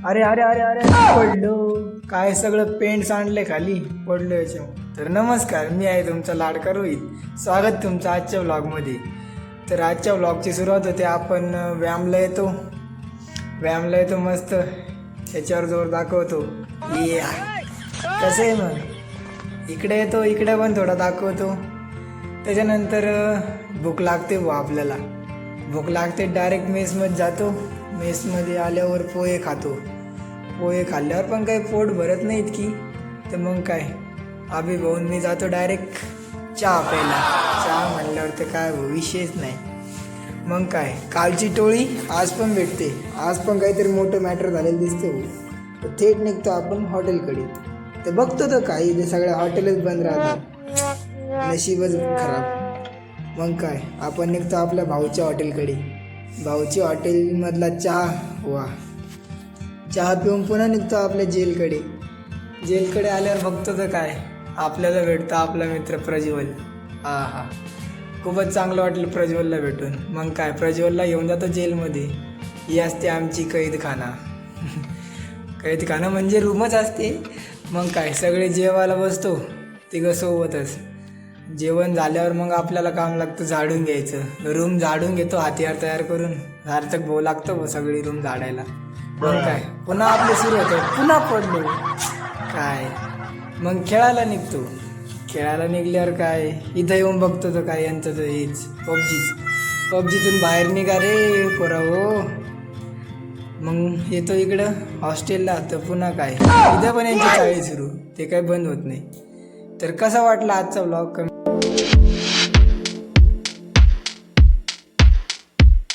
अरे अरे अरे अरे पडलो काय, सगळं पेंट सांडले खाली, पडलो याच्यावर. तर नमस्कार, मी आहे तुमचा लाडका रोहित. स्वागत तुमचं आजच्या व्लॉगमध्ये. तर आजच्या व्लॉगची सुरुवात होते, आपण व्यायामला येतो मस्त, त्याच्यावर जोर दाखवतो. ये कसं आहे मग, इकडे येतो, इकडे पण थोडा दाखवतो. त्याच्यानंतर भूक लागते आपल्याला, भूक लागते, डायरेक्ट मेसमध्ये जातो. मेसमध्ये आल्यावर पोहे खातो. पोहे खाल्ल्यावर पण काही पोट भरत नाही इतकी, तर मग काय आभी भाऊन मी जातो डायरेक्ट चहा प्यायला. चहा म्हणल्यावर तर काय विषयच नाही. मग काय कालची टोळी आज पण भेटते, आज पण काहीतरी मोठं मॅटर झालेलं दिसते हो. तर थेट निघतो आपण हॉटेलकडे. तर बघतो तर काही ते सगळे हॉटेलच बंद राहतात, नशीबच खराब. मग काय आपण निघतो आपल्या भाऊच्या हॉटेलकडे. भाऊची हॉटेलमधला चहा, वा, चहा पिऊन पुन्हा निघतो आपल्या जेलकडे. जेलकडे आल्यावर बघतो तर काय आपल्याला भेटतो आपला मित्र प्रज्वल. हा, खूपच चांगलं वाटलं प्रज्वलला भेटून. मग काय प्रज्वलला घेऊन जातो जेलमध्ये. ही असते आमची कैदखाना. कैदखाना म्हणजे रूमच असते. मग काय सगळे जेवायला बसतो तिघं सोबतच. जेवण झाल्यावर मग आपल्याला काम लागतं झाडून घ्यायचं. रूम झाडून घेतो हातियार तयार करून. सार्थक भाऊ लागतो सगळी रूम झाडायला. मग काय पुन्हा आपले सुरू होतं, पुन्हा पडलो काय. मग खेळायला निघतो. खेळायला निघल्यावर काय इथं येऊन बघतो तर काय यांचं तर हेच पबजीतून बाहेर निघा रे पोरा हो. मग येतो इकडं हॉस्टेलला, तर पुन्हा काय इथं पण यांची चाळी सुरू, ते काय बंद होत नाही. तर कसा वाटला आजचा व्लॉग?